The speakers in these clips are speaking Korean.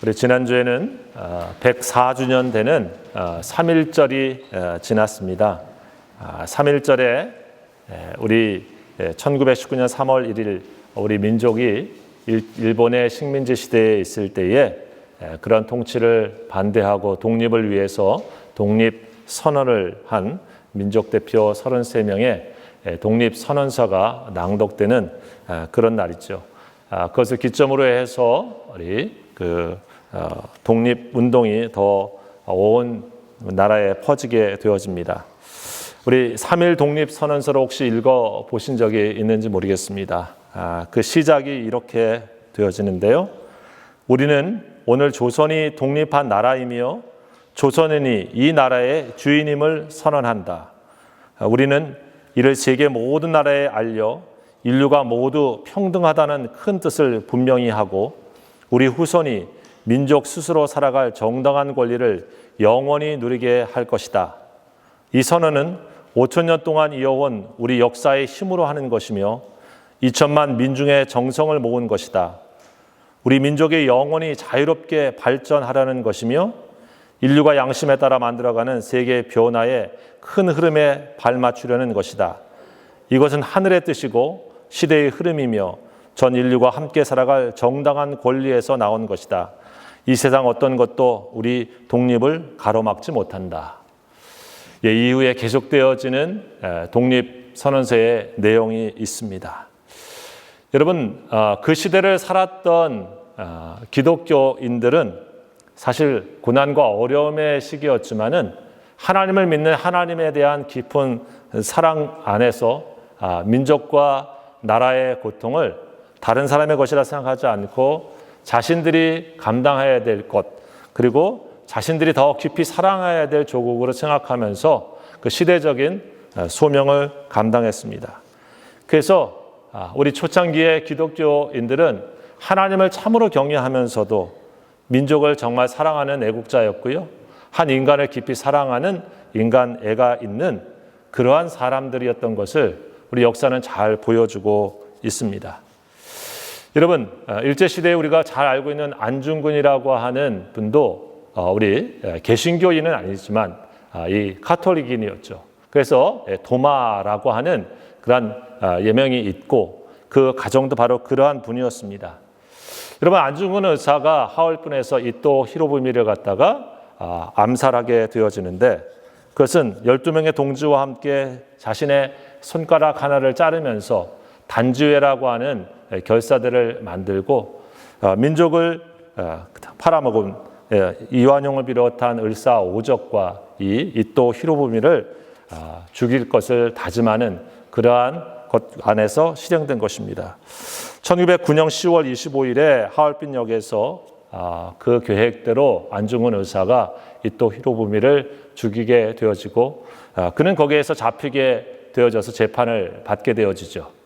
우리 지난주에는 104주년 되는 3.1절이 지났습니다. 3.1절에 우리 1919년 3월 1일 우리 민족이 일본의 식민지 시대에 있을 때에 그런 통치를 반대하고 독립을 위해서 독립선언을 한 민족대표 33명의 독립선언서가 낭독되는 그런 날이죠. 그것을 기점으로 해서 우리 독립운동이 더 온 나라에 퍼지게 되어집니다. 우리 3.1 독립선언서를 혹시 읽어보신 적이 있는지 모르겠습니다. 그 시작이 이렇게 되어지는데요. 우리는 오늘 조선이 독립한 나라이며 조선인이 이 나라의 주인임을 선언한다. 우리는 이를 세계 모든 나라에 알려 인류가 모두 평등하다는 큰 뜻을 분명히 하고 우리 후손이 민족 스스로 살아갈 정당한 권리를 영원히 누리게 할 것이다. 이 선언은 5,000년 동안 이어온 우리 역사의 힘으로 하는 것이며 2천만 민중의 정성을 모은 것이다. 우리 민족이 영원히 자유롭게 발전하려는 것이며 인류가 양심에 따라 만들어가는 세계 변화의 큰 흐름에 발맞추려는 것이다. 이것은 하늘의 뜻이고 시대의 흐름이며 전 인류가 함께 살아갈 정당한 권리에서 나온 것이다. 이 세상 어떤 것도 우리 독립을 가로막지 못한다. 이후에 계속되어지는 독립선언서의 내용이 있습니다. 여러분, 그 시대를 살았던 기독교인들은 사실 고난과 어려움의 시기였지만은 하나님을 믿는 하나님에 대한 깊은 사랑 안에서 민족과 나라의 고통을 다른 사람의 것이라 생각하지 않고 자신들이 감당해야 될 것, 그리고 자신들이 더 깊이 사랑해야 될 조국으로 생각하면서 그 시대적인 소명을 감당했습니다. 그래서 우리 초창기의 기독교인들은 하나님을 참으로 경외하면서도 민족을 정말 사랑하는 애국자였고요. 한 인간을 깊이 사랑하는 인간애가 있는 그러한 사람들이었던 것을 우리 역사는 잘 보여주고 있습니다. 여러분, 일제시대에 우리가 잘 알고 있는 안중근이라고 하는 분도 우리 개신교인은 아니지만 이 카톨릭인이었죠. 그래서 도마라고 하는 그런 예명이 있고 그 가정도 바로 그러한 분이었습니다. 여러분, 안중근 의사가 하얼빈에서 이토 히로부미를 갖다가 암살하게 되어지는데 그것은 12명의 동지와 함께 자신의 손가락 하나를 자르면서 단지회라고 하는 결사들을 만들고 민족을 팔아먹은 이완용을 비롯한 을사오적과 이 이토 히로부미를 죽일 것을 다짐하는 그러한 것 안에서 실행된 것입니다. 1909년 10월 25일에 하얼빈역에서 그 계획대로 안중근 의사가 이토 히로부미를 죽이게 되어지고 그는 거기에서 잡히게 되어져서 재판을 받게 되어지죠.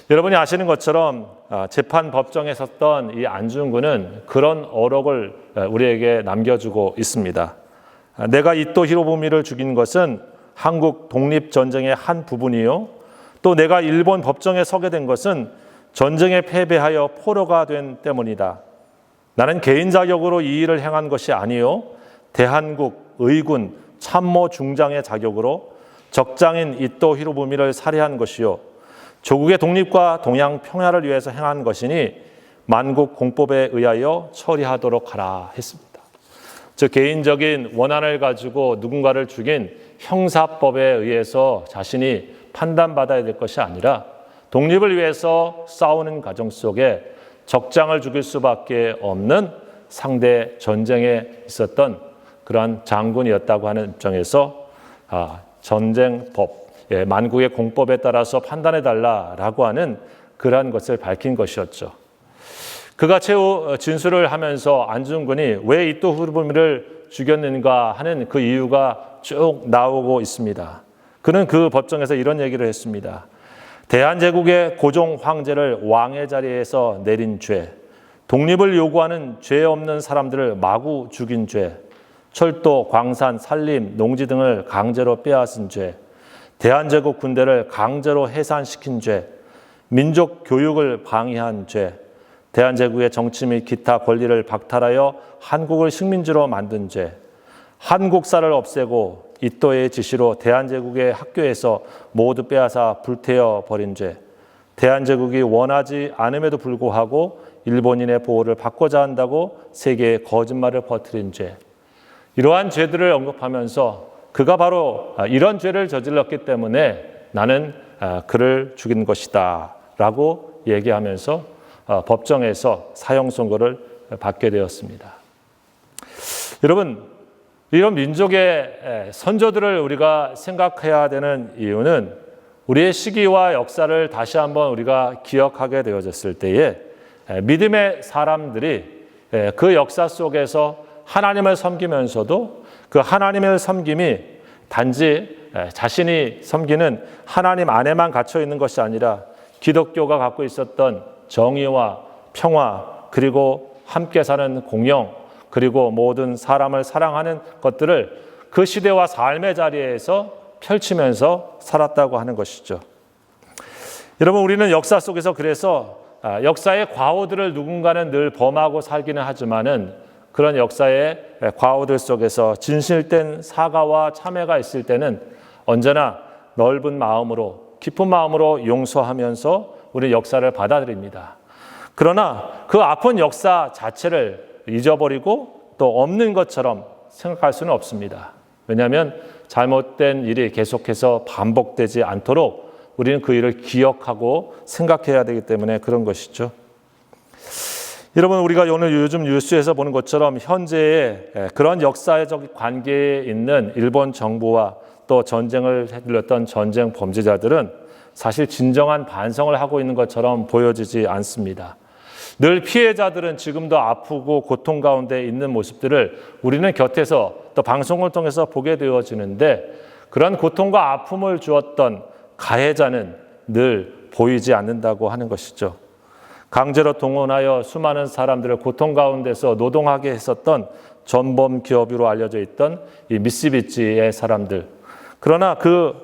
여러분이 아시는 것처럼 재판 법정에 섰던 이 안중근은 그런 어록을 우리에게 남겨주고 있습니다. 내가 이토 히로부미를 죽인 것은 한국 독립전쟁의 한 부분이요. 또 내가 일본 법정에 서게 된 것은 전쟁에 패배하여 포로가 된 때문이다. 나는 개인 자격으로 이 일을 행한 것이 아니요. 대한국 의군 참모 중장의 자격으로 적장인 이토 히로부미를 살해한 것이요. 조국의 독립과 동양 평화를 위해서 행한 것이니 만국 공법에 의하여 처리하도록 하라 했습니다. 즉 개인적인 원한을 가지고 누군가를 죽인 형사법에 의해서 자신이 판단받아야 될 것이 아니라 독립을 위해서 싸우는 과정 속에 적장을 죽일 수밖에 없는 상대 전쟁에 있었던 그러한 장군이었다고 하는 입장에서 전쟁법, 만국의 공법에 따라서 판단해달라라고 하는 그러한 것을 밝힌 것이었죠. 그가 최후 진술을 하면서 안중근이 왜 이토 히로부미를 죽였는가 하는 그 이유가 쭉 나오고 있습니다. 그는 그 법정에서 이런 얘기를 했습니다. 대한제국의 고종 황제를 왕의 자리에서 내린 죄, 독립을 요구하는 죄 없는 사람들을 마구 죽인 죄, 철도, 광산, 산림, 농지 등을 강제로 빼앗은 죄, 대한제국 군대를 강제로 해산시킨 죄, 민족 교육을 방해한 죄, 대한제국의 정치 및 기타 권리를 박탈하여 한국을 식민지로 만든 죄, 한국사를 없애고 이또의 지시로 대한제국의 학교에서 모두 빼앗아 불태워 버린 죄, 대한제국이 원하지 않음에도 불구하고 일본인의 보호를 받고자 한다고 세계에 거짓말을 퍼뜨린 죄, 이러한 죄들을 언급하면서 그가 바로 이런 죄를 저질렀기 때문에 나는 그를 죽인 것이다 라고 얘기하면서 법정에서 사형 선고를 받게 되었습니다. 여러분, 이런 민족의 선조들을 우리가 생각해야 되는 이유는 우리의 시기와 역사를 다시 한번 우리가 기억하게 되어졌을 때에 믿음의 사람들이 그 역사 속에서 하나님을 섬기면서도 그 하나님의 섬김이 단지 자신이 섬기는 하나님 안에만 갇혀 있는 것이 아니라 기독교가 갖고 있었던 정의와 평화, 그리고 함께 사는 공영, 그리고 모든 사람을 사랑하는 것들을 그 시대와 삶의 자리에서 펼치면서 살았다고 하는 것이죠. 여러분, 우리는 역사 속에서 그래서 역사의 과오들을 누군가는 늘 범하고 살기는 하지만은 그런 역사의 과오들 속에서 진실된 사과와 참회가 있을 때는 언제나 넓은 마음으로, 깊은 마음으로 용서하면서 우리 역사를 받아들입니다. 그러나 그 아픈 역사 자체를 잊어버리고 또 없는 것처럼 생각할 수는 없습니다. 왜냐하면 잘못된 일이 계속해서 반복되지 않도록 우리는 그 일을 기억하고 생각해야 되기 때문에 그런 것이죠. 여러분, 우리가 오늘 요즘 뉴스에서 보는 것처럼 현재의 그런 역사적 관계에 있는 일본 정부와 또 전쟁을 해들렸던 전쟁 범죄자들은 사실 진정한 반성을 하고 있는 것처럼 보여지지 않습니다. 늘 피해자들은 지금도 아프고 고통 가운데 있는 모습들을 우리는 곁에서 또 방송을 통해서 보게 되어지는데, 그런 고통과 아픔을 주었던 가해자는 늘 보이지 않는다고 하는 것이죠. 강제로 동원하여 수많은 사람들을 고통 가운데서 노동하게 했었던 전범 기업으로 알려져 있던 이 미쓰비시의 사람들. 그러나 그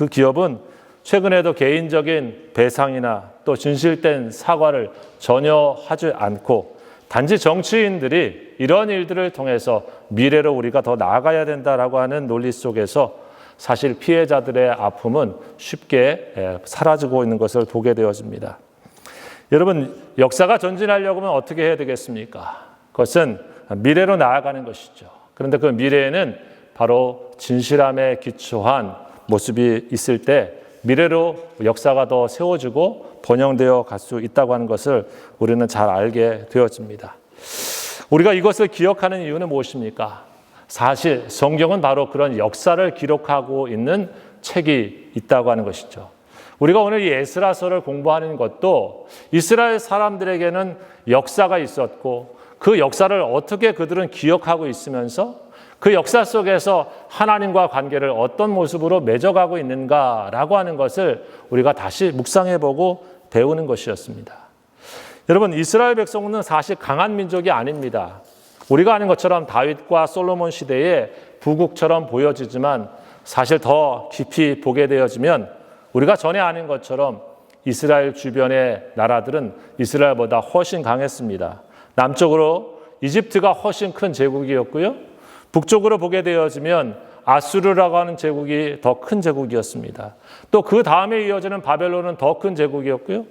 기업은 최근에도 개인적인 배상이나 또 진실된 사과를 전혀 하지 않고 단지 정치인들이 이런 일들을 통해서 미래로 우리가 더 나아가야 된다라고 하는 논리 속에서 사실 피해자들의 아픔은 쉽게 사라지고 있는 것을 보게 되어집니다. 여러분, 역사가 전진하려고 하면 어떻게 해야 되겠습니까? 그것은 미래로 나아가는 것이죠. 그런데 그 미래에는 바로 진실함에 기초한 모습이 있을 때 미래로 역사가 더 세워지고 번영되어 갈 수 있다고 하는 것을 우리는 잘 알게 되어집니다. 우리가 이것을 기억하는 이유는 무엇입니까? 사실 성경은 바로 그런 역사를 기록하고 있는 책이 있다고 하는 것이죠. 우리가 오늘 이 에스라서를 공부하는 것도 이스라엘 사람들에게는 역사가 있었고 그 역사를 어떻게 그들은 기억하고 있으면서 그 역사 속에서 하나님과 관계를 어떤 모습으로 맺어가고 있는가라고 하는 것을 우리가 다시 묵상해보고 배우는 것이었습니다. 여러분, 이스라엘 백성은 사실 강한 민족이 아닙니다. 우리가 아는 것처럼 다윗과 솔로몬 시대의 부국처럼 보여지지만 사실 더 깊이 보게 되어지면 우리가 전에 아는 것처럼 이스라엘 주변의 나라들은 이스라엘보다 훨씬 강했습니다. 남쪽으로 이집트가 훨씬 큰 제국이었고요. 북쪽으로 보게 되어지면 아수르라고 하는 제국이 더 큰 제국이었습니다. 또 그 다음에 이어지는 바벨론은 더 큰 제국이었고요.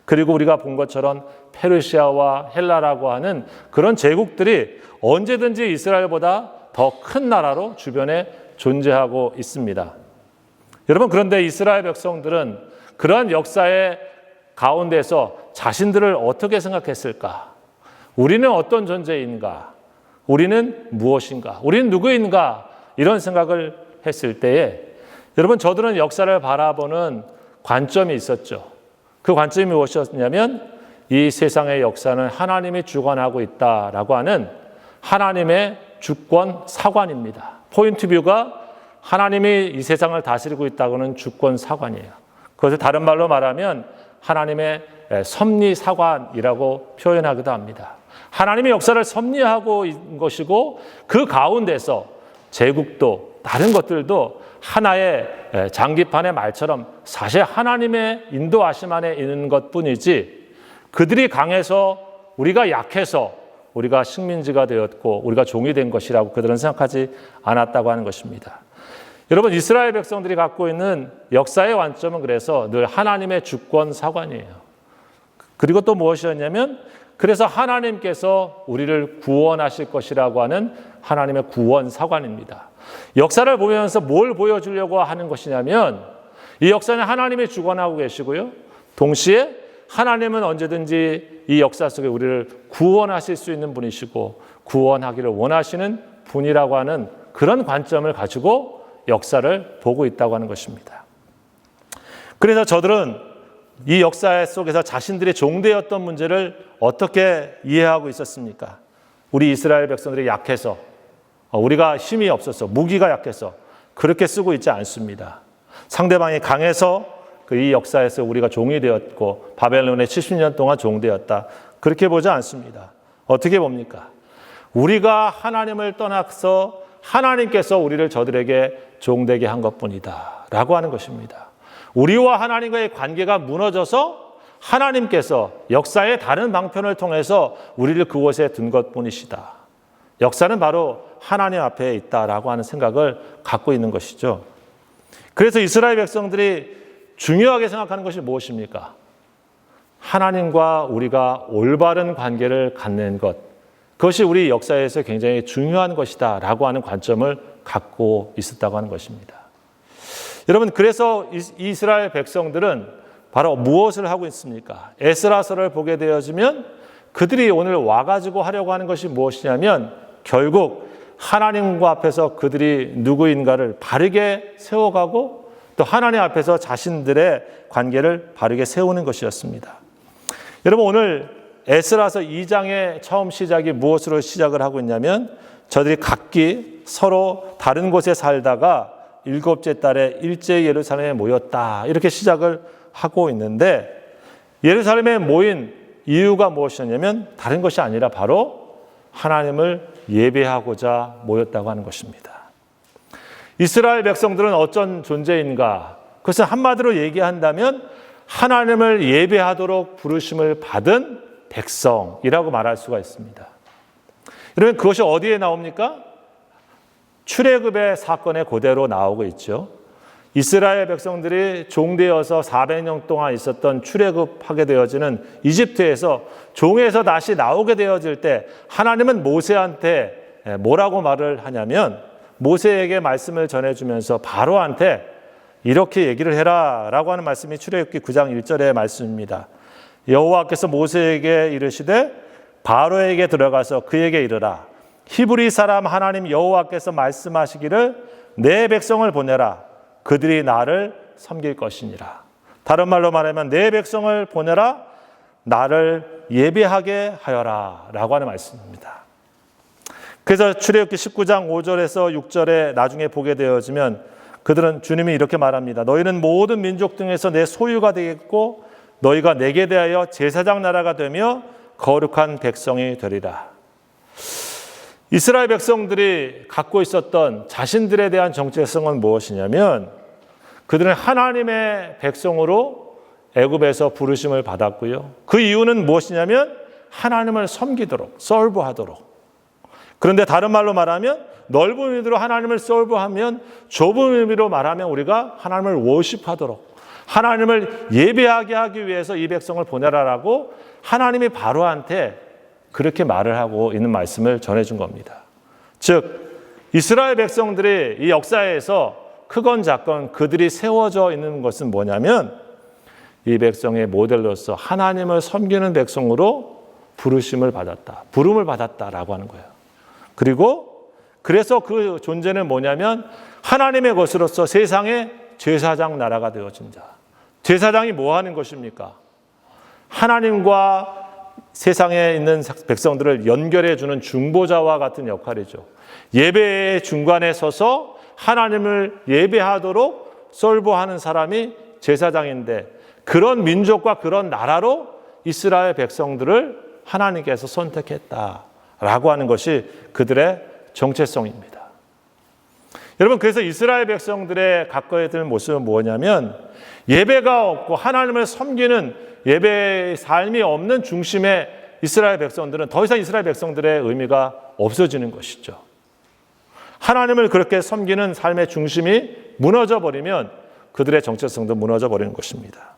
그리고 우리가 본 것처럼 페르시아와 헬라라고 하는 그런 제국들이 언제든지 이스라엘보다 더 큰 나라로 주변에 존재하고 있습니다. 여러분, 그런데 이스라엘 백성들은 그런 역사의 가운데서 자신들을 어떻게 생각했을까? 우리는 어떤 존재인가? 우리는 무엇인가? 우리는 누구인가? 이런 생각을 했을 때에 여러분, 저들은 역사를 바라보는 관점이 있었죠. 그 관점이 무엇이었냐면 이 세상의 역사는 하나님이 주관하고 있다라고 하는 하나님의 주권 사관입니다. 포인트 뷰가 하나님이 이 세상을 다스리고 있다고는 주권 사관이에요. 그것을 다른 말로 말하면 하나님의 섭리 사관이라고 표현하기도 합니다. 하나님의 역사를 섭리하고 있는 것이고 그 가운데서 제국도 다른 것들도 하나의 장기판의 말처럼 사실 하나님의 인도하심 안에 있는 것뿐이지 그들이 강해서 우리가 약해서 우리가 식민지가 되었고 우리가 종이 된 것이라고 그들은 생각하지 않았다고 하는 것입니다. 여러분, 이스라엘 백성들이 갖고 있는 역사의 관점은 그래서 늘 하나님의 주권 사관이에요. 그리고 또 무엇이었냐면, 그래서 하나님께서 우리를 구원하실 것이라고 하는 하나님의 구원 사관입니다. 역사를 보면서 뭘 보여주려고 하는 것이냐면, 이 역사는 하나님이 주관하고 계시고요, 동시에 하나님은 언제든지 이 역사 속에 우리를 구원하실 수 있는 분이시고 구원하기를 원하시는 분이라고 하는 그런 관점을 가지고 역사를 보고 있다고 하는 것입니다. 그래서 저들은 이 역사 속에서 자신들의 종되었던 문제를 어떻게 이해하고 있었습니까? 우리 이스라엘 백성들이 약해서, 우리가 힘이 없어서, 무기가 약해서 그렇게 쓰고 있지 않습니다. 상대방이 강해서 이 역사에서 우리가 종이 되었고 바벨론에 70년 동안 종되었다, 그렇게 보지 않습니다. 어떻게 봅니까? 우리가 하나님을 떠나서 하나님께서 우리를 저들에게 종되게 한 것뿐이다 라고 하는 것입니다. 우리와 하나님과의 관계가 무너져서 하나님께서 역사의 다른 방편을 통해서 우리를 그곳에 둔 것뿐이시다. 역사는 바로 하나님 앞에 있다라고 하는 생각을 갖고 있는 것이죠. 그래서 이스라엘 백성들이 중요하게 생각하는 것이 무엇입니까? 하나님과 우리가 올바른 관계를 갖는 것, 그것이 우리 역사에서 굉장히 중요한 것이다 라고 하는 관점을 갖고 있었다고 하는 것입니다. 여러분, 그래서 이스라엘 백성들은 바로 무엇을 하고 있습니까? 에스라서를 보게 되어지면 그들이 오늘 와가지고 하려고 하는 것이 무엇이냐면, 결국 하나님과 앞에서 그들이 누구인가를 바르게 세워가고 또 하나님 앞에서 자신들의 관계를 바르게 세우는 것이었습니다. 여러분, 오늘 에스라서 2장의 처음 시작이 무엇으로 시작을 하고 있냐면, 저들이 각기 서로 다른 곳에 살다가 7째 달에 일제히 예루살렘에 모였다, 이렇게 시작을 하고 있는데, 예루살렘에 모인 이유가 무엇이었냐면 다른 것이 아니라 바로 하나님을 예배하고자 모였다고 하는 것입니다. 이스라엘 백성들은 어떤 존재인가? 그것은 한마디로 얘기한다면 하나님을 예배하도록 부르심을 받은 백성이라고 말할 수가 있습니다. 여러분, 그것이 어디에 나옵니까? 출애굽의 사건에 그대로 나오고 있죠. 이스라엘 백성들이 종되어서 400년 동안 있었던 출애굽하게 되어지는 이집트에서 종에서 다시 나오게 되어질 때 하나님은 모세한테 뭐라고 말을 하냐면, 모세에게 말씀을 전해주면서 바로한테 이렇게 얘기를 해라 라고 하는 말씀이 출애굽기 9장 1절의 말씀입니다. 여호와께서 모세에게 이르시되 바로에게 들어가서 그에게 이르라. 히브리 사람 하나님 여호와께서 말씀하시기를 내 백성을 보내라. 그들이 나를 섬길 것이니라. 다른 말로 말하면 내 백성을 보내라. 나를 예배하게 하여라 라고 하는 말씀입니다. 그래서 출애굽기 19장 5절에서 6절에 나중에 보게 되어지면 그들은, 주님이 이렇게 말합니다. 너희는 모든 민족 중에서 내 소유가 되겠고 너희가 내게 대하여 제사장 나라가 되며 거룩한 백성이 되리라. 이스라엘 백성들이 갖고 있었던 자신들에 대한 정체성은 무엇이냐면, 그들은 하나님의 백성으로 애굽에서 부르심을 받았고요. 그 이유는 무엇이냐면 하나님을 섬기도록, 서브하도록. 그런데 다른 말로 말하면, 넓은 의미로 하나님을 서브하면, 좁은 의미로 말하면 우리가 하나님을 워십하도록, 하나님을 예배하게 하기 위해서 이 백성을 보내라라고 하나님이 바로한테 그렇게 말을 하고 있는 말씀을 전해준 겁니다. 즉, 이스라엘 백성들이 이 역사에서 크건 작건 그들이 세워져 있는 것은 뭐냐면, 이 백성의 모델로서 하나님을 섬기는 백성으로 부르심을 받았다, 부름을 받았다라고 하는 거예요. 그리고 그래서 그 존재는 뭐냐면 하나님의 것으로서 세상의 제사장 나라가 되어진 자. 제사장이 뭐 하는 것입니까? 하나님과 세상에 있는 백성들을 연결해 주는 중보자와 같은 역할이죠. 예배의 중간에 서서 하나님을 예배하도록 설보하는 사람이 제사장인데, 그런 민족과 그런 나라로 이스라엘 백성들을 하나님께서 선택했다라고 하는 것이 그들의 정체성입니다. 여러분, 그래서 이스라엘 백성들의 가까이 들 모습은 뭐냐면 예배가 없고 하나님을 섬기는 예배의 삶이 없는 중심의 이스라엘 백성들은 더 이상 이스라엘 백성들의 의미가 없어지는 것이죠. 하나님을 그렇게 섬기는 삶의 중심이 무너져 버리면 그들의 정체성도 무너져 버리는 것입니다.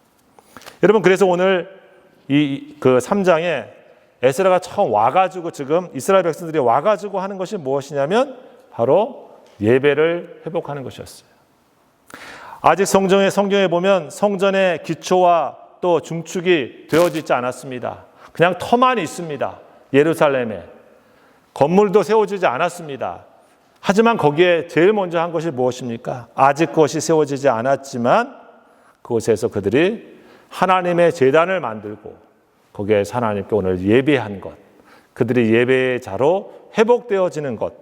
여러분, 그래서 오늘 그 3장에 에스라가 처음 와가지고 지금 이스라엘 백성들이 와가지고 하는 것이 무엇이냐면 바로 예배를 회복하는 것이었어요. 아직 성경에 보면 성전의 기초와 또 중축이 되어지지 않았습니다. 그냥 터만 있습니다. 예루살렘에. 건물도 세워지지 않았습니다. 하지만 거기에 제일 먼저 한 것이 무엇입니까? 아직 그것이 세워지지 않았지만 그곳에서 그들이 하나님의 제단을 만들고 거기에서 하나님께 오늘 예배한 것, 그들이 예배의 자로 회복되어지는 것,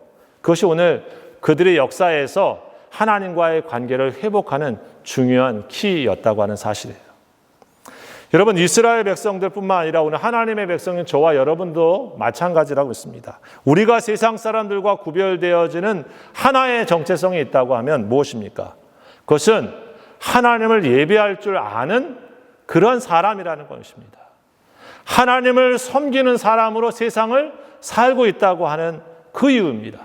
그것이 오늘 그들의 역사에서 하나님과의 관계를 회복하는 중요한 키였다고 하는 사실이에요. 여러분, 이스라엘 백성들뿐만 아니라 오늘 하나님의 백성인 저와 여러분도 마찬가지라고 있습니다. 우리가 세상 사람들과 구별되어지는 하나의 정체성이 있다고 하면 무엇입니까? 그것은 하나님을 예배할 줄 아는 그런 사람이라는 것입니다. 하나님을 섬기는 사람으로 세상을 살고 있다고 하는 그 이유입니다.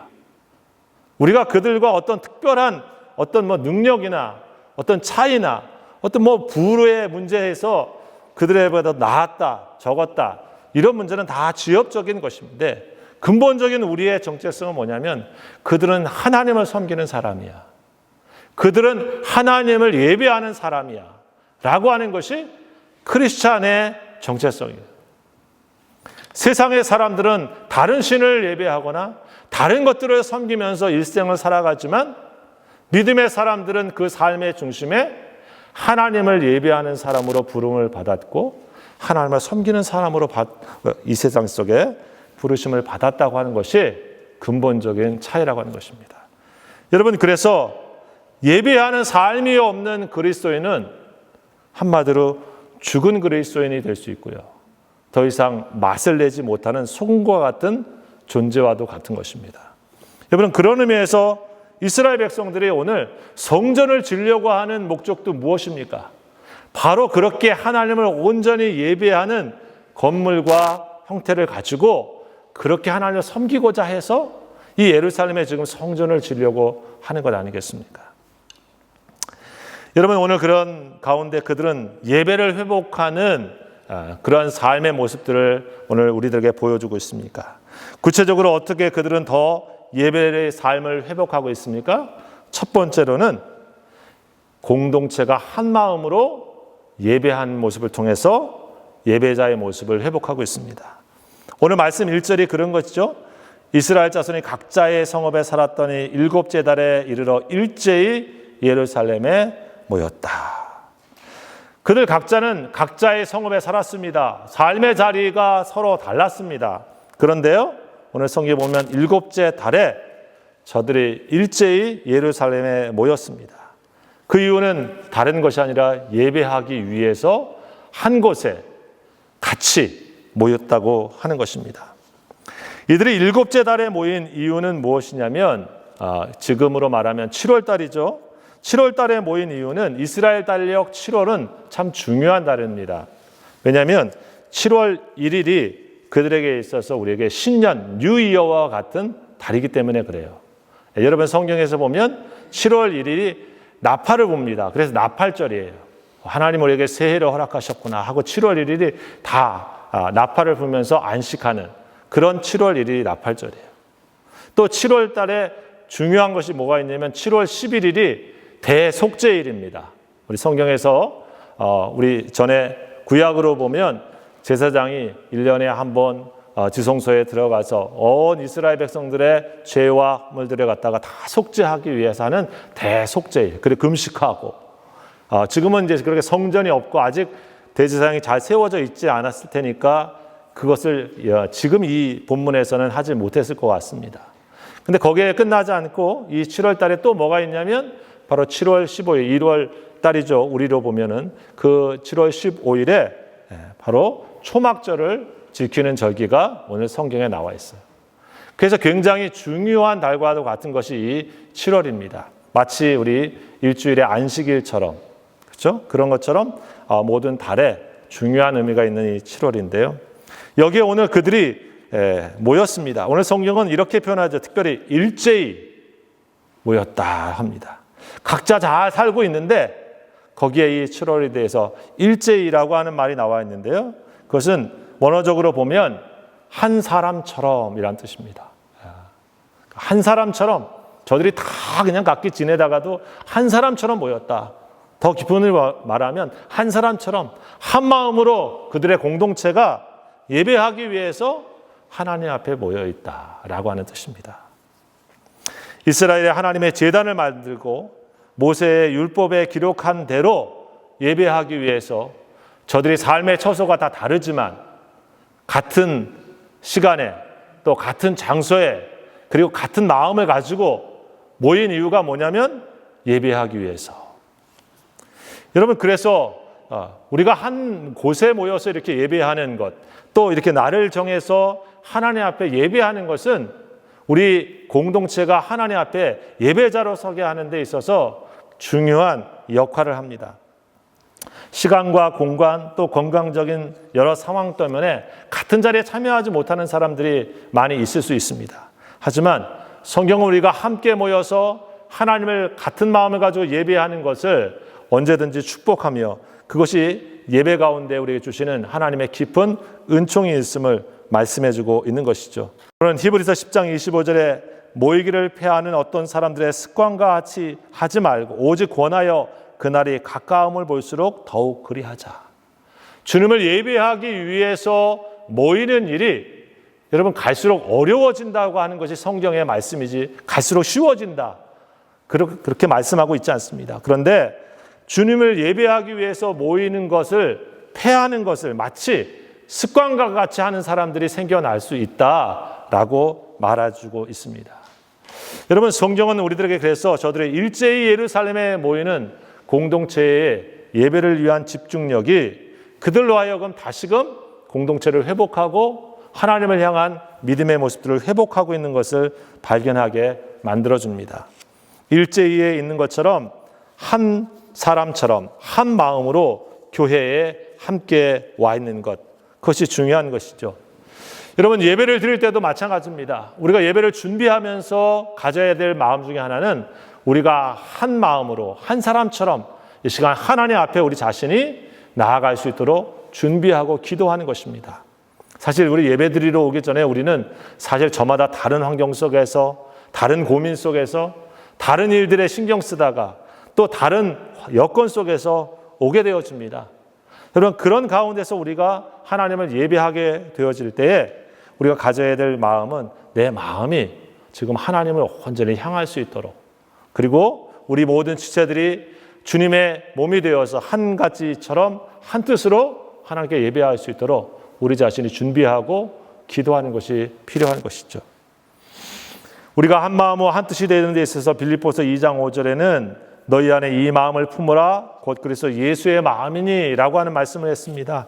우리가 그들과 어떤 특별한 어떤 능력이나 어떤 차이나 어떤 부의 문제에서 그들보다 나았다, 적었다, 이런 문제는 다 지엽적인 것인데 근본적인 우리의 정체성은 뭐냐면 그들은 하나님을 섬기는 사람이야. 그들은 하나님을 예배하는 사람이야. 라고 하는 것이 크리스찬의 정체성이에요. 세상의 사람들은 다른 신을 예배하거나 다른 것들을 섬기면서 일생을 살아가지만 믿음의 사람들은 그 삶의 중심에 하나님을 예배하는 사람으로 부름을 받았고 하나님을 섬기는 사람으로 이 세상 속에 부르심을 받았다고 하는 것이 근본적인 차이라고 하는 것입니다. 여러분, 그래서 예배하는 삶이 없는 그리스도인은 한마디로 죽은 그리스도인이 될 수 있고요. 더 이상 맛을 내지 못하는 소금과 같은 존재와도 같은 것입니다. 여러분, 그런 의미에서 이스라엘 백성들이 오늘 성전을 지으려고 하는 목적도 무엇입니까? 바로 그렇게 하나님을 온전히 예배하는 건물과 형태를 가지고 그렇게 하나님을 섬기고자 해서 이 예루살렘에 지금 성전을 지으려고 하는 것 아니겠습니까? 여러분, 오늘 그런 가운데 그들은 예배를 회복하는 그러한 삶의 모습들을 오늘 우리들에게 보여주고 있습니까? 구체적으로 어떻게 그들은 더 예배의 삶을 회복하고 있습니까? 첫 번째로는 공동체가 한 마음으로 예배한 모습을 통해서 예배자의 모습을 회복하고 있습니다. 오늘 말씀 1절이 그런 것이죠. 이스라엘 자손이 각자의 성읍에 살았더니 일곱째 달에 이르러 일제히 예루살렘에 모였다. 그들 각자는 각자의 성읍에 살았습니다. 삶의 자리가 서로 달랐습니다. 그런데요, 오늘 성경에 보면 일곱째 달에 저들이 일제히 예루살렘에 모였습니다. 그 이유는 다른 것이 아니라 예배하기 위해서 한 곳에 같이 모였다고 하는 것입니다. 이들이 일곱째 달에 모인 이유는 무엇이냐면 지금으로 말하면 7월 달이죠. 7월 달에 모인 이유는 이스라엘 달력 7월은 참 중요한 달입니다. 왜냐하면 7월 1일이 그들에게 있어서 우리에게 신년, 뉴이어와 같은 달이기 때문에 그래요. 여러분, 성경에서 보면 7월 1일이 나팔을 봅니다. 그래서 나팔절이에요. 하나님 우리에게 새해를 허락하셨구나 하고 7월 1일이 다 나팔을 불면서 안식하는 그런 7월 1일이 나팔절이에요. 또 7월 달에 중요한 것이 뭐가 있냐면 7월 11일이 대속죄일입니다. 우리 성경에서 우리 전에 구약으로 보면 제사장이 1년에 한 번 지성소에 들어가서 온 이스라엘 백성들의 죄와 물들을 갖다가 다 속죄하기 위해서 하는 대속죄일, 그리고 금식하고 지금은 이제 그렇게 성전이 없고 아직 대제사장이 잘 세워져 있지 않았을 테니까 그것을 지금 이 본문에서는 하지 못했을 것 같습니다. 근데 거기에 끝나지 않고 이 7월 달에 또 뭐가 있냐면 바로 7월 15일, 1월 달이죠. 우리로 보면은 그 7월 15일에 바로 초막절을 지키는 절기가 오늘 성경에 나와 있어요. 그래서 굉장히 중요한 달과도 같은 것이 이 7월입니다. 마치 우리 일주일의 안식일처럼, 그렇죠? 그런 것처럼 모든 달에 중요한 의미가 있는 이 7월인데요. 여기에 오늘 그들이 모였습니다. 오늘 성경은 이렇게 표현하죠. 특별히 일제히 모였다 합니다. 각자 잘 살고 있는데 거기에 이 7월에 대해서 일제히라고 하는 말이 나와 있는데요. 그것은 원어적으로 보면 한 사람처럼이란 뜻입니다. 한 사람처럼 저들이 다 그냥 각기 지내다가도 한 사람처럼 모였다. 더 깊은 의미로 말하면 한 사람처럼 한 마음으로 그들의 공동체가 예배하기 위해서 하나님 앞에 모여 있다라고 하는 뜻입니다. 이스라엘의 하나님의 제단을 만들고 모세의 율법에 기록한 대로 예배하기 위해서 저들이 삶의 처소가 다 다르지만 같은 시간에 또 같은 장소에 그리고 같은 마음을 가지고 모인 이유가 뭐냐면 예배하기 위해서. 여러분, 그래서 우리가 한 곳에 모여서 이렇게 예배하는 것, 또 이렇게 날을 정해서 하나님 앞에 예배하는 것은 우리 공동체가 하나님 앞에 예배자로 서게 하는 데 있어서 중요한 역할을 합니다. 시간과 공간 또 건강적인 여러 상황 때문에 같은 자리에 참여하지 못하는 사람들이 많이 있을 수 있습니다. 하지만 성경은 우리가 함께 모여서 하나님을 같은 마음을 가지고 예배하는 것을 언제든지 축복하며 그것이 예배 가운데 우리에게 주시는 하나님의 깊은 은총이 있음을 말씀해주고 있는 것이죠. 그런 히브리서 10장 25절에 모이기를 패하는 어떤 사람들의 습관과 같이 하지 말고 오직 권하여 그날이 가까움을 볼수록 더욱 그리하자. 주님을 예배하기 위해서 모이는 일이 여러분 갈수록 어려워진다고 하는 것이 성경의 말씀이지 갈수록 쉬워진다. 그렇게 말씀하고 있지 않습니다. 그런데 주님을 예배하기 위해서 모이는 것을 패하는 것을 마치 습관과 같이 하는 사람들이 생겨날 수 있다라고 말해주고 있습니다. 여러분, 성경은 우리들에게 그래서 저들의 일제히 예루살렘에 모이는 공동체의 예배를 위한 집중력이 그들로 하여금 다시금 공동체를 회복하고 하나님을 향한 믿음의 모습들을 회복하고 있는 것을 발견하게 만들어줍니다. 일제히에 있는 것처럼 한 사람처럼 한 마음으로 교회에 함께 와 있는 것, 그것이 중요한 것이죠. 여러분, 예배를 드릴 때도 마찬가지입니다. 우리가 예배를 준비하면서 가져야 될 마음 중에 하나는 우리가 한 마음으로 한 사람처럼 이 시간 하나님 앞에 우리 자신이 나아갈 수 있도록 준비하고 기도하는 것입니다. 사실 우리 예배 드리러 오기 전에 우리는 사실 저마다 다른 환경 속에서 다른 고민 속에서 다른 일들에 신경 쓰다가 또 다른 여건 속에서 오게 되어집니다. 여러분, 그런 가운데서 우리가 하나님을 예배하게 되어질 때에 우리가 가져야 될 마음은 내 마음이 지금 하나님을 온전히 향할 수 있도록, 그리고 우리 모든 지체들이 주님의 몸이 되어서 한 가지처럼 한 뜻으로 하나님께 예배할 수 있도록 우리 자신이 준비하고 기도하는 것이 필요한 것이죠. 우리가 한 마음으로 한 뜻이 되는 데 있어서 빌립보서 2장 5절에는 너희 안에 이 마음을 품으라 곧 그리스도 예수의 마음이니 라고 하는 말씀을 했습니다.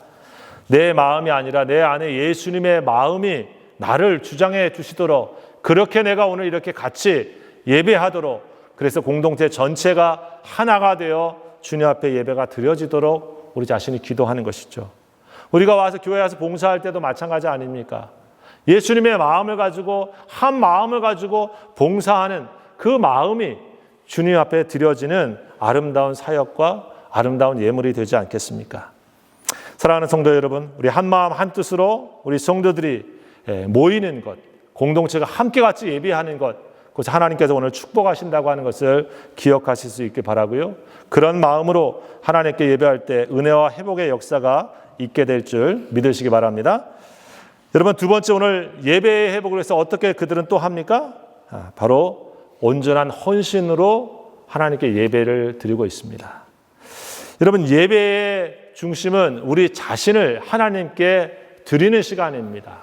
내 마음이 아니라 내 안에 예수님의 마음이 나를 주장해 주시도록, 그렇게 내가 오늘 이렇게 같이 예배하도록, 그래서 공동체 전체가 하나가 되어 주님 앞에 예배가 드려지도록 우리 자신이 기도하는 것이죠. 우리가 와서 교회 와서 봉사할 때도 마찬가지 아닙니까? 예수님의 마음을 가지고 한 마음을 가지고 봉사하는 그 마음이 주님 앞에 드려지는 아름다운 사역과 아름다운 예물이 되지 않겠습니까? 사랑하는 성도 여러분, 우리 한 마음 한 뜻으로 우리 성도들이 모이는 것, 공동체가 함께 같이 예배하는 것, 그것을 하나님께서 오늘 축복하신다고 하는 것을 기억하실 수 있길 바라고요. 그런 마음으로 하나님께 예배할 때 은혜와 회복의 역사가 있게 될 줄 믿으시기 바랍니다. 여러분, 두 번째, 오늘 예배의 회복을 위해서 어떻게 그들은 또 합니까? 바로 온전한 헌신으로 하나님께 예배를 드리고 있습니다. 여러분, 예배의 중심은 우리 자신을 하나님께 드리는 시간입니다.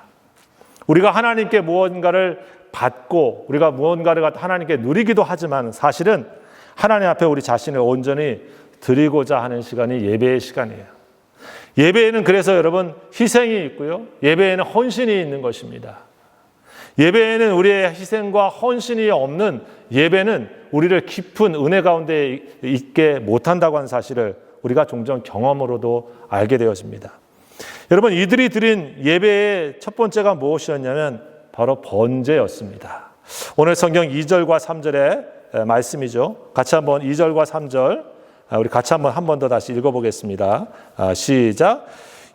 우리가 하나님께 무언가를 받고 우리가 무언가를 하나님께 누리기도 하지만 사실은 하나님 앞에 우리 자신을 온전히 드리고자 하는 시간이 예배의 시간이에요. 예배에는 그래서 여러분 희생이 있고요. 예배에는 헌신이 있는 것입니다. 예배에는 우리의 희생과 헌신이 없는 예배는 우리를 깊은 은혜 가운데 있게 못한다고 하는 사실을 우리가 종종 경험으로도 알게 되어집니다. 여러분, 이들이 드린 예배의 첫 번째가 무엇이었냐면 바로 번제였습니다. 오늘 성경 2절과 3절의 말씀이죠. 같이 한번 2절과 3절 우리 같이 한 번 더 다시 읽어보겠습니다. 시작.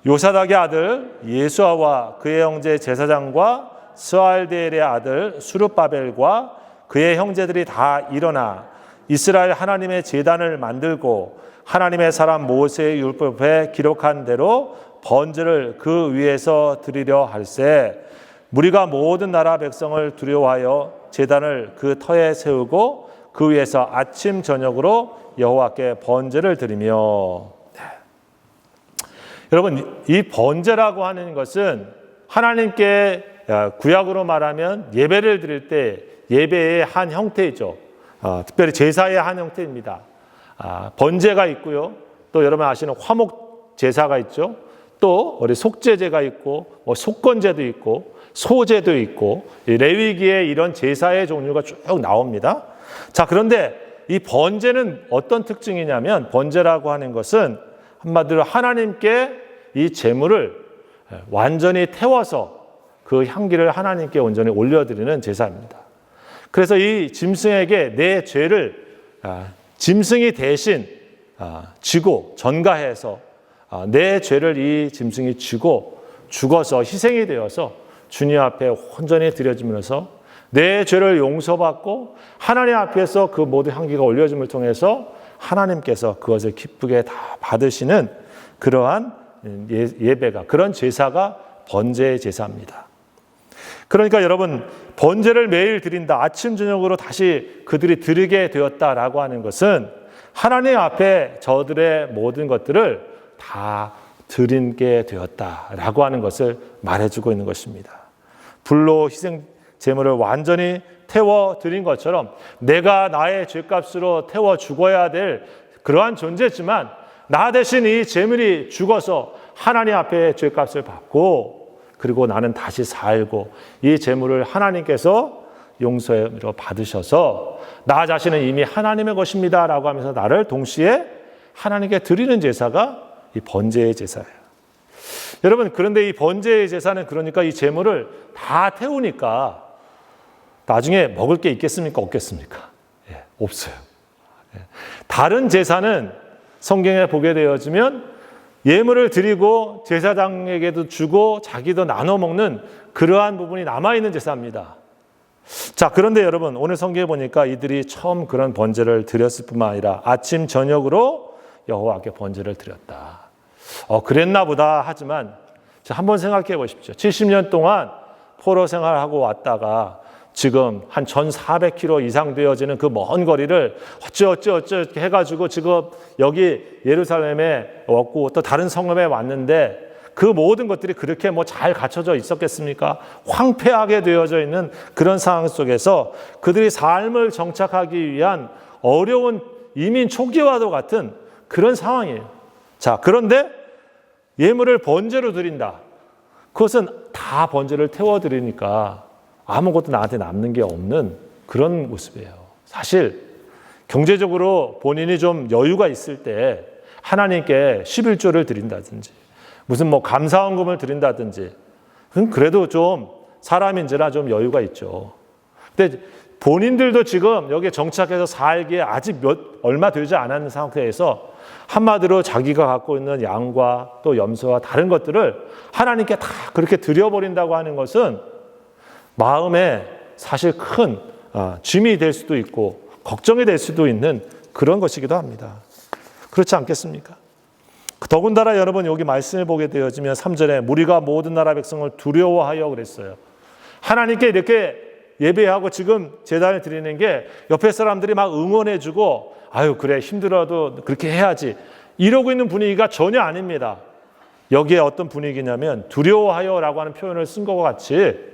요사닥의 아들 예수아와 그의 형제 제사장과 스알디엘의 아들 수룹바벨과 그의 형제들이 다 일어나 이스라엘 하나님의 제단을 만들고 하나님의 사람 모세의 율법에 기록한 대로 번제를 그 위에서 드리려 할세 무리가 모든 나라 백성을 두려워하여 제단을 그 터에 세우고 그 위에서 아침 저녁으로 여호와께 번제를 드리며. 여러분, 이 번제라고 하는 것은 하나님께 구약으로 말하면 예배를 드릴 때 예배의 한 형태이죠. 특별히 제사의 한 형태입니다. 번제가 있고요. 또 여러분 아시는 화목 제사가 있죠. 또 우리 속죄제가 있고 속건제도 있고 소제도 있고 레위기에 이런 제사의 종류가 쭉 나옵니다. 자, 그런데 이 번제는 어떤 특징이냐면 번제라고 하는 것은 한마디로 하나님께 이 제물을 완전히 태워서 그 향기를 하나님께 온전히 올려드리는 제사입니다. 그래서 이 짐승에게 내 죄를 짐승이 대신 지고 전가해서 내 죄를 이 짐승이 지고 죽어서 희생이 되어서 주님 앞에 온전히 드려지면서 내 죄를 용서받고 하나님 앞에서 그 모든 향기가 올려짐을 통해서 하나님께서 그것을 기쁘게 다 받으시는 그러한 예배가, 그런 제사가 번제의 제사입니다. 그러니까 여러분, 번제를 매일 드린다, 아침 저녁으로 다시 그들이 드리게 되었다라고 하는 것은 하나님 앞에 저들의 모든 것들을 다 드리게 되었다라고 하는 것을 말해주고 있는 것입니다. 불로 희생 제물을 완전히 태워 드린 것처럼 내가 나의 죄값으로 태워 죽어야 될 그러한 존재지만 나 대신 이 제물이 죽어서 하나님 앞에 죄값을 받고 그리고 나는 다시 살고 이 제물을 하나님께서 용서로 받으셔서 나 자신은 이미 하나님의 것입니다 라고 하면서 나를 동시에 하나님께 드리는 제사가 이 번제의 제사예요. 여러분, 그런데 이 번제의 제사는 그러니까 이 제물을 다 태우니까 나중에 먹을 게 있겠습니까? 없겠습니까? 없어요. 다른 제사는 성경에 보게 되어지면 예물을 드리고 제사장에게도 주고 자기도 나눠 먹는 그러한 부분이 남아있는 제사입니다. 자, 그런데 여러분, 오늘 성경에 보니까 이들이 처음 그런 번제를 드렸을 뿐만 아니라 아침 저녁으로 여호와께 번제를 드렸다. 그랬나 보다 하지만 한번 생각해 보십시오. 70년 동안 포로 생활하고 왔다가 지금 한 1,400km 이상 되어지는 그 먼 거리를 어쩌 해가지고 지금 여기 예루살렘에 왔고 또 다른 성읍에 왔는데 그 모든 것들이 그렇게 잘 갖춰져 있었겠습니까? 황폐하게 되어져 있는 그런 상황 속에서 그들이 삶을 정착하기 위한 어려운 이민 초기와도 같은 그런 상황이에요. 자, 그런데 예물을 번제로 드린다. 그것은 다 번제를 태워드리니까 아무것도 나한테 남는 게 없는 그런 모습이에요. 사실 경제적으로 본인이 좀 여유가 있을 때 하나님께 11조를 드린다든지 무슨 감사헌금을 드린다든지 그래도 좀 사람인지라 좀 여유가 있죠. 근데 본인들도 지금 여기에 정착해서 살기에 아직 얼마 되지 않았는 상태에서 한마디로 자기가 갖고 있는 양과 또 염소와 다른 것들을 하나님께 다 그렇게 드려버린다고 하는 것은 마음에 사실 큰 짐이 될 수도 있고 걱정이 될 수도 있는 그런 것이기도 합니다. 그렇지 않겠습니까? 더군다나 여러분 여기 말씀을 보게 되어지면 3절에 무리가 모든 나라 백성을 두려워하여 그랬어요. 하나님께 이렇게 예배하고 지금 제단을 드리는 게 옆에 사람들이 막 응원해주고 아유 그래 힘들어도 그렇게 해야지 이러고 있는 분위기가 전혀 아닙니다. 여기에 어떤 분위기냐면 두려워하여라고 하는 표현을 쓴 것과 같이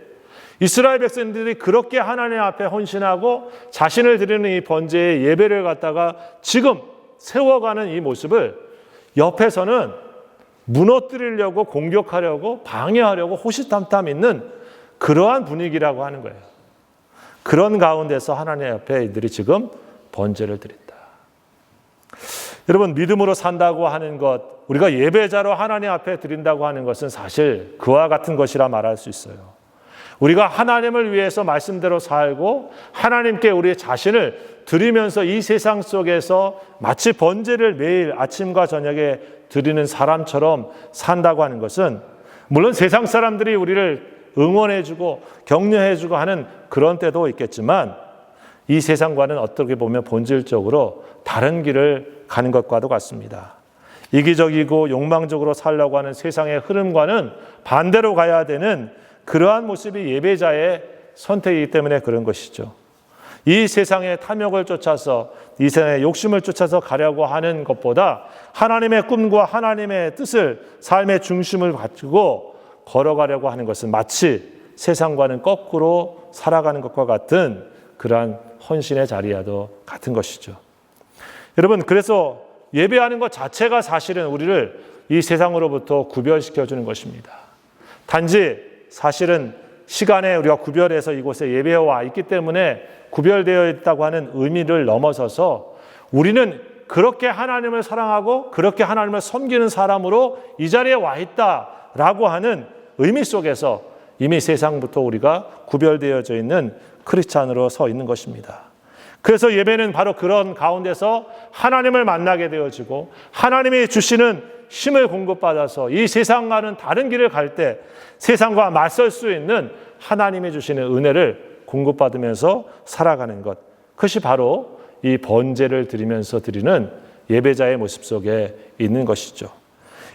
이스라엘 백성들이 그렇게 하나님 앞에 헌신하고 자신을 드리는 이 번제의 예배를 갖다가 지금 세워가는 이 모습을 옆에서는 무너뜨리려고 공격하려고 방해하려고 호시탐탐 있는 그러한 분위기라고 하는 거예요. 그런 가운데서 하나님 앞에 이들이 지금 번제를 드린다. 여러분, 믿음으로 산다고 하는 것, 우리가 예배자로 하나님 앞에 드린다고 하는 것은 사실 그와 같은 것이라 말할 수 있어요. 우리가 하나님을 위해서 말씀대로 살고 하나님께 우리의 자신을 드리면서 이 세상 속에서 마치 번제를 매일 아침과 저녁에 드리는 사람처럼 산다고 하는 것은, 물론 세상 사람들이 우리를 응원해주고 격려해주고 하는 그런 때도 있겠지만, 이 세상과는 어떻게 보면 본질적으로 다른 길을 가는 것과도 같습니다. 이기적이고 욕망적으로 살려고 하는 세상의 흐름과는 반대로 가야 되는 그러한 모습이 예배자의 선택이기 때문에 그런 것이죠. 이 세상의 탐욕을 쫓아서, 이 세상의 욕심을 쫓아서 가려고 하는 것보다 하나님의 꿈과 하나님의 뜻을, 삶의 중심을 가지고 걸어가려고 하는 것은 마치 세상과는 거꾸로 살아가는 것과 같은 그러한 헌신의 자리와도 같은 것이죠. 여러분, 그래서 예배하는 것 자체가 사실은 우리를 이 세상으로부터 구별시켜 주는 것입니다. 단지 사실은 시간에 우리가 구별해서 이곳에 예배해 와 있기 때문에 구별되어 있다고 하는 의미를 넘어서서 우리는 그렇게 하나님을 사랑하고 그렇게 하나님을 섬기는 사람으로 이 자리에 와 있다라고 하는 의미 속에서 이미 세상부터 우리가 구별되어져 있는 크리스찬으로 서 있는 것입니다. 그래서 예배는 바로 그런 가운데서 하나님을 만나게 되어지고 하나님이 주시는 힘을 공급받아서 이 세상과는 다른 길을 갈 때 세상과 맞설 수 있는 하나님이 주시는 은혜를 공급받으면서 살아가는 것, 그것이 바로 이 번제를 드리면서 드리는 예배자의 모습 속에 있는 것이죠.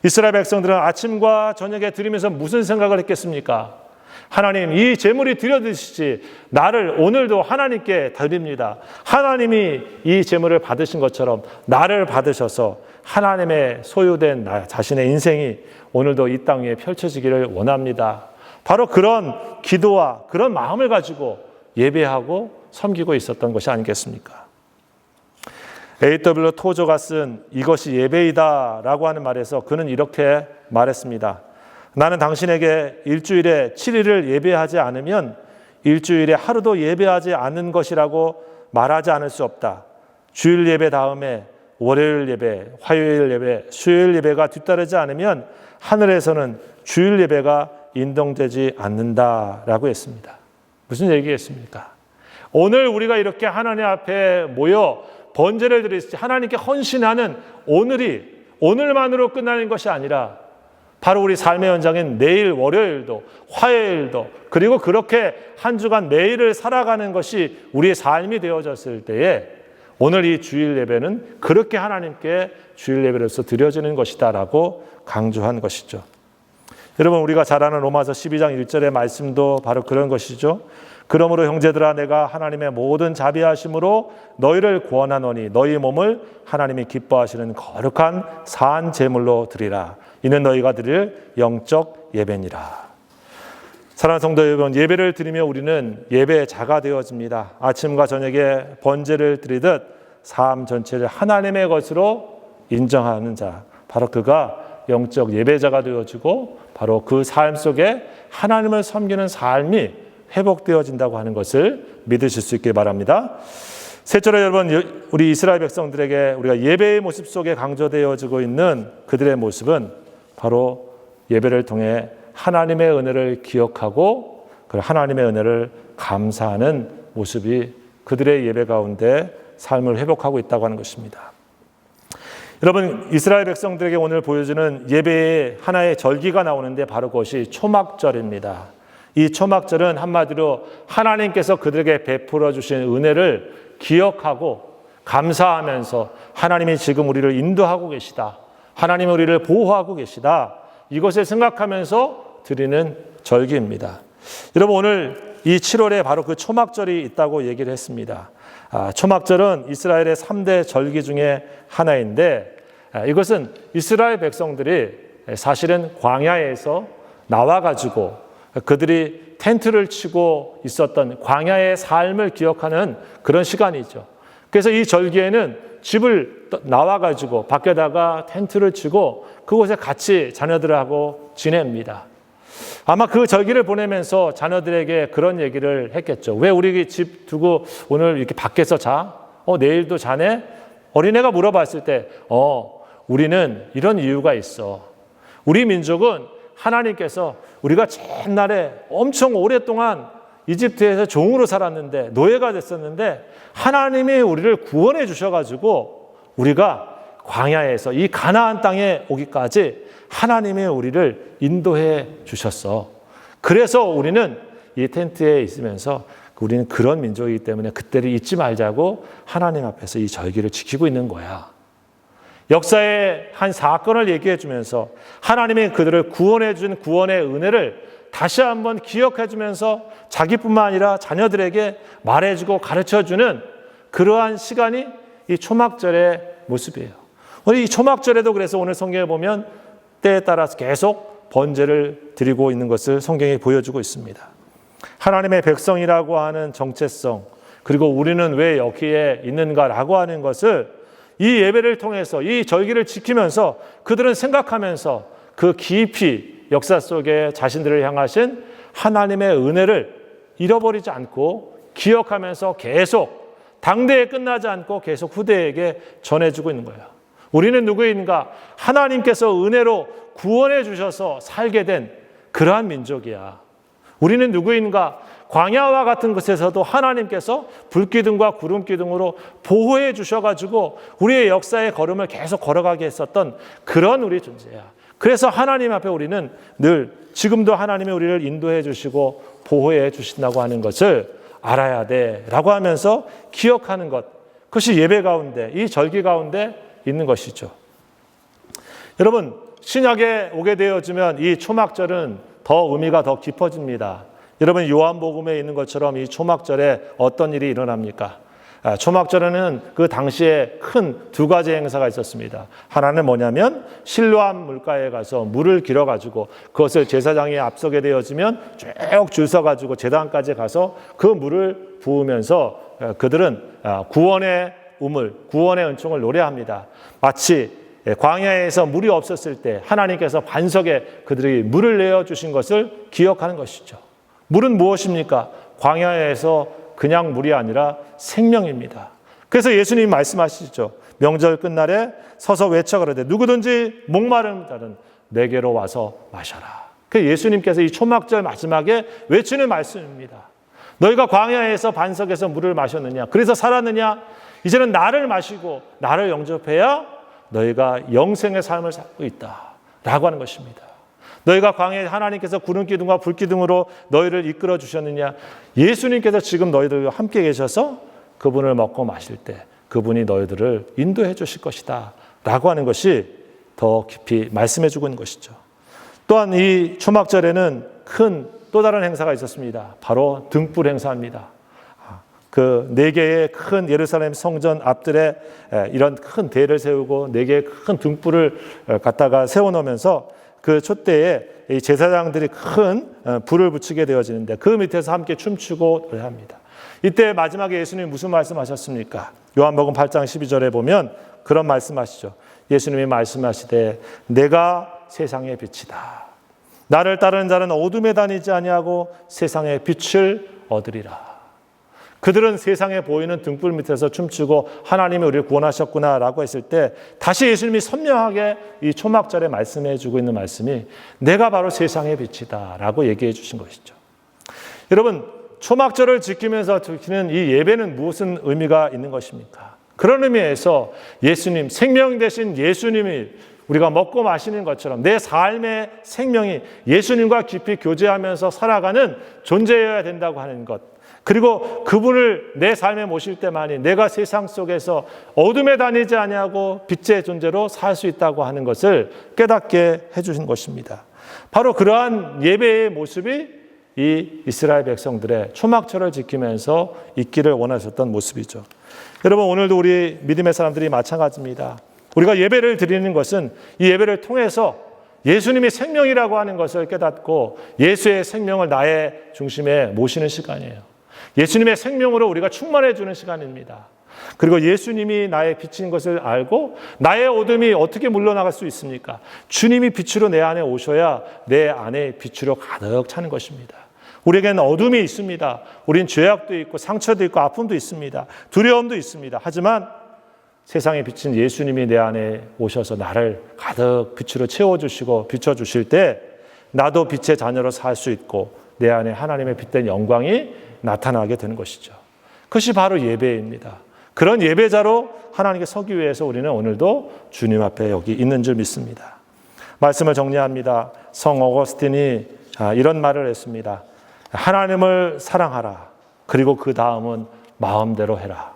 이스라엘 백성들은 아침과 저녁에 드리면서 무슨 생각을 했겠습니까? 하나님, 이 제물이 드려지시지 나를 오늘도 하나님께 드립니다. 하나님이 이 제물을 받으신 것처럼 나를 받으셔서 하나님의 소유된 나 자신의 인생이 오늘도 이 땅 위에 펼쳐지기를 원합니다. 바로 그런 기도와 그런 마음을 가지고 예배하고 섬기고 있었던 것이 아니겠습니까? A.W. 토저가 쓴 이것이 예배이다 라고 하는 말에서 그는 이렇게 말했습니다. 나는 당신에게 일주일에 7일을 예배하지 않으면 일주일에 하루도 예배하지 않는 것이라고 말하지 않을 수 없다. 주일 예배 다음에 월요일 예배, 화요일 예배, 수요일 예배가 뒤따르지 않으면 하늘에서는 주일 예배가 인정되지 않는다라고 했습니다. 무슨 얘기겠습니까? 오늘 우리가 이렇게 하나님 앞에 모여 번제를 드리지 하나님께 헌신하는 오늘만으로 끝나는 것이 아니라 바로 우리 삶의 현장인 내일 월요일도 화요일도 그리고 그렇게 한 주간 매일을 살아가는 것이 우리의 삶이 되어졌을 때에 오늘 이 주일 예배는 그렇게 하나님께 주일 예배로서 드려지는 것이다라고 강조한 것이죠. 여러분, 우리가 잘 아는 로마서 12장 1절의 말씀도 바로 그런 것이죠. 그러므로 형제들아, 내가 하나님의 모든 자비하심으로 너희를 구원하노니 너희 몸을 하나님이 기뻐하시는 거룩한 산 제물로 드리라. 이는 너희가 드릴 영적 예배니라. 사랑하는 성도 여러분, 예배를 드리며 우리는 예배자가 되어집니다. 아침과 저녁에 번제를 드리듯 삶 전체를 하나님의 것으로 인정하는 자, 바로 그가 영적 예배자가 되어지고 바로 그 삶 속에 하나님을 섬기는 삶이 회복되어진다고 하는 것을 믿으실 수 있길 바랍니다. 셋째로 여러분, 우리 이스라엘 백성들에게 우리가 예배의 모습 속에 강조되어지고 있는 그들의 모습은 바로 예배를 통해 하나님의 은혜를 기억하고 그 하나님의 은혜를 감사하는 모습이 그들의 예배 가운데 삶을 회복하고 있다고 하는 것입니다. 여러분, 이스라엘 백성들에게 오늘 보여주는 예배의 하나의 절기가 나오는데 바로 그것이 초막절입니다. 이 초막절은 한마디로 하나님께서 그들에게 베풀어 주신 은혜를 기억하고 감사하면서 하나님이 지금 우리를 인도하고 계시다, 하나님이 우리를 보호하고 계시다, 이것을 생각하면서 드리는 절기입니다. 여러분, 오늘 이 7월에 바로 그 초막절이 있다고 얘기를 했습니다. 초막절은 이스라엘의 3대 절기 중에 하나인데 이것은 이스라엘 백성들이 사실은 광야에서 나와가지고 그들이 텐트를 치고 있었던 광야의 삶을 기억하는 그런 시간이죠. 그래서 이 절기에는 집을 나와가지고 밖에다가 텐트를 치고 그곳에 같이 자녀들하고 지냅니다. 아마 그 절기를 보내면서 자녀들에게 그런 얘기를 했겠죠. 왜 우리 집 두고 오늘 이렇게 밖에서 자? 내일도 자네? 어린애가 물어봤을 때, 우리는 이런 이유가 있어. 우리 민족은 하나님께서 우리가 옛날에 엄청 오랫동안 이집트에서 종으로 살았는데, 노예가 됐었는데, 하나님이 우리를 구원해 주셔가지고, 우리가 광야에서 이 가나안 땅에 오기까지 하나님이 우리를 인도해 주셨어. 그래서 우리는 이 텐트에 있으면서 우리는 그런 민족이기 때문에 그때를 잊지 말자고 하나님 앞에서 이 절기를 지키고 있는 거야. 역사의 한 사건을 얘기해 주면서 하나님이 그들을 구원해 준 구원의 은혜를 다시 한번 기억해 주면서 자기뿐만 아니라 자녀들에게 말해주고 가르쳐주는 그러한 시간이 이 초막절의 모습이에요. 이 초막절에도 그래서 오늘 성경에 보면 때에 따라서 계속 번제를 드리고 있는 것을 성경이 보여주고 있습니다. 하나님의 백성이라고 하는 정체성, 그리고 우리는 왜 여기에 있는가라고 하는 것을 이 예배를 통해서 이 절기를 지키면서 그들은 생각하면서 그 깊이 역사 속에 자신들을 향하신 하나님의 은혜를 잃어버리지 않고 기억하면서 계속 당대에 끝나지 않고 계속 후대에게 전해주고 있는 거예요. 우리는 누구인가? 하나님께서 은혜로 구원해 주셔서 살게 된 그러한 민족이야. 우리는 누구인가? 광야와 같은 곳에서도 하나님께서 불기둥과 구름기둥으로 보호해 주셔가지고 우리의 역사의 걸음을 계속 걸어가게 했었던 그런 우리 존재야. 그래서 하나님 앞에 우리는 늘 지금도 하나님이 우리를 인도해 주시고 보호해 주신다고 하는 것을 알아야 돼라고 하면서 기억하는 것, 그것이 예배 가운데, 이 절기 가운데 있는 것이죠. 여러분, 신약에 오게 되어지면 이 초막절은 더 의미가 더 깊어집니다. 여러분, 요한복음에 있는 것처럼 이 초막절에 어떤 일이 일어납니까? 초막절에는 그 당시에 큰 두 가지 행사가 있었습니다. 하나는 뭐냐면 실로암 물가에 가서 물을 길어가지고 그것을 제사장이 앞서게 되어지면 쭉 줄 서가지고 제단까지 가서 그 물을 부으면서 그들은 구원의 우물, 구원의 은총을 노래합니다. 마치 광야에서 물이 없었을 때 하나님께서 반석에 그들이 물을 내어주신 것을 기억하는 것이죠. 물은 무엇입니까? 광야에서 그냥 물이 아니라 생명입니다. 그래서 예수님이 말씀하시죠. 명절 끝날에 서서 외쳐 가로되 누구든지 목마른 자는 내게로 와서 마셔라. 그 예수님께서 이 초막절 마지막에 외치는 말씀입니다. 너희가 광야에서 반석에서 물을 마셨느냐? 그래서 살았느냐? 이제는 나를 마시고 나를 영접해야 너희가 영생의 삶을 살고 있다 라고 하는 것입니다. 너희가 광야에 하나님께서 구름기둥과 불기둥으로 너희를 이끌어 주셨느냐? 예수님께서 지금 너희들과 함께 계셔서 그분을 먹고 마실 때 그분이 너희들을 인도해 주실 것이다 라고 하는 것이 더 깊이 말씀해 주고 있는 것이죠. 또한 이 초막절에는 큰 또 다른 행사가 있었습니다. 바로 등불 행사입니다. 그 4개의 큰 예루살렘 성전 앞들에 이런 큰 대를 세우고 4개의 큰 등불을 갖다가 세워놓으면서 그 촛대에 이 제사장들이 큰 불을 붙이게 되어지는데 그 밑에서 함께 춤추고 노래합니다. 이때 마지막에 예수님이 무슨 말씀하셨습니까? 요한복음 8장 12절에 보면 그런 말씀하시죠. 예수님이 말씀하시되 내가 세상의 빛이다. 나를 따르는 자는 어둠에 다니지 아니하고 세상의 빛을 얻으리라. 그들은 세상에 보이는 등불 밑에서 춤추고 하나님이 우리를 구원하셨구나라고 했을 때 다시 예수님이 선명하게 이 초막절에 말씀해 주고 있는 말씀이 내가 바로 세상의 빛이다 라고 얘기해 주신 것이죠. 여러분, 초막절을 지키면서 지키는 이 예배는 무슨 의미가 있는 것입니까? 그런 의미에서 예수님, 생명 되신 예수님이 우리가 먹고 마시는 것처럼 내 삶의 생명이 예수님과 깊이 교제하면서 살아가는 존재여야 된다고 하는 것, 그리고 그분을 내 삶에 모실 때만이 내가 세상 속에서 어둠에 다니지 아니하고 빛의 존재로 살 수 있다고 하는 것을 깨닫게 해주신 것입니다. 바로 그러한 예배의 모습이 이 이스라엘 백성들의 초막절을 지키면서 있기를 원하셨던 모습이죠. 여러분, 오늘도 우리 믿음의 사람들이 마찬가지입니다. 우리가 예배를 드리는 것은 이 예배를 통해서 예수님이 생명이라고 하는 것을 깨닫고 예수의 생명을 나의 중심에 모시는 시간이에요. 예수님의 생명으로 우리가 충만해 주는 시간입니다. 그리고 예수님이 나의 빛인 것을 알고 나의 어둠이 어떻게 물러나갈 수 있습니까? 주님이 빛으로 내 안에 오셔야 내 안에 빛으로 가득 차는 것입니다. 우리에게는 어둠이 있습니다. 우린 죄악도 있고 상처도 있고 아픔도 있습니다. 두려움도 있습니다. 하지만 세상에 비친 예수님이 내 안에 오셔서 나를 가득 빛으로 채워주시고 비춰주실 때 나도 빛의 자녀로 살 수 있고 내 안에 하나님의 빛된 영광이 나타나게 되는 것이죠. 그것이 바로 예배입니다. 그런 예배자로 하나님께 서기 위해서 우리는 오늘도 주님 앞에 여기 있는 줄 믿습니다. 말씀을 정리합니다. 성 어거스틴이 이런 말을 했습니다. 하나님을 사랑하라. 그리고 그 다음은 마음대로 해라.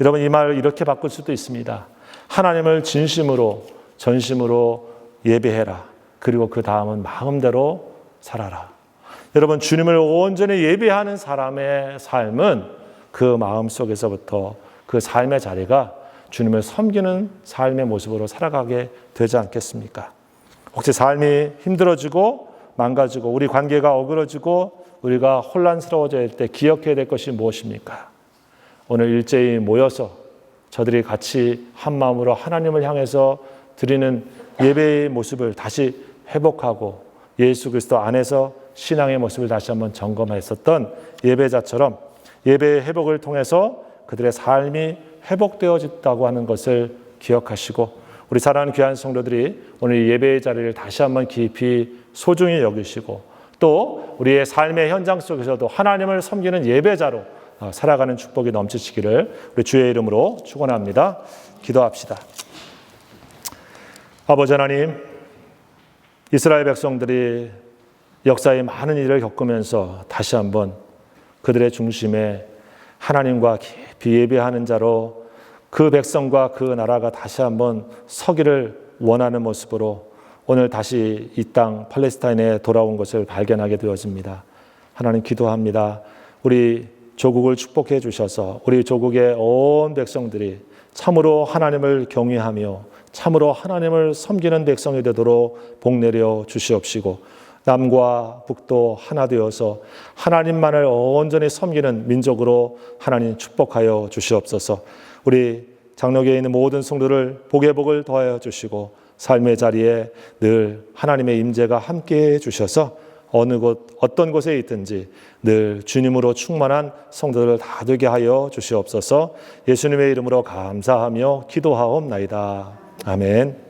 여러분, 이 말을 이렇게 바꿀 수도 있습니다. 하나님을 진심으로 전심으로 예배해라. 그리고 그 다음은 마음대로 살아라. 여러분, 주님을 온전히 예배하는 사람의 삶은 그 마음 속에서부터 그 삶의 자리가 주님을 섬기는 삶의 모습으로 살아가게 되지 않겠습니까? 혹시 삶이 힘들어지고 망가지고 우리 관계가 어그러지고 우리가 혼란스러워질 때 기억해야 될 것이 무엇입니까? 오늘 일제히 모여서 저들이 같이 한 마음으로 하나님을 향해서 드리는 예배의 모습을 다시 회복하고 예수 그리스도 안에서 신앙의 모습을 다시 한번 점검했었던 예배자처럼 예배의 회복을 통해서 그들의 삶이 회복되어졌다고 하는 것을 기억하시고 우리 사랑하는 귀한 성도들이 오늘 예배의 자리를 다시 한번 깊이 소중히 여기시고 또 우리의 삶의 현장 속에서도 하나님을 섬기는 예배자로 살아가는 축복이 넘치시기를 우리 주의 이름으로 축원합니다. 기도합시다. 아버지 하나님, 이스라엘 백성들이 역사의 많은 일을 겪으면서 다시 한번 그들의 중심에 하나님과 깊이 예배하는 자로 그 백성과 그 나라가 다시 한번 서기를 원하는 모습으로 오늘 다시 이 땅 팔레스타인에 돌아온 것을 발견하게 되어집니다. 하나님 기도합니다. 우리 조국을 축복해 주셔서 우리 조국의 온 백성들이 참으로 하나님을 경외하며 참으로 하나님을 섬기는 백성이 되도록 복 내려 주시옵시고 남과 북도 하나 되어서 하나님만을 온전히 섬기는 민족으로 하나님 축복하여 주시옵소서. 우리 장로교에 있는 모든 성도를 복의 복을 더하여 주시고 삶의 자리에 늘 하나님의 임재가 함께해 주셔서 어느 곳 어떤 곳에 있든지 늘 주님으로 충만한 성도들 다 되게 하여 주시옵소서. 예수님의 이름으로 감사하며 기도하옵나이다. 아멘.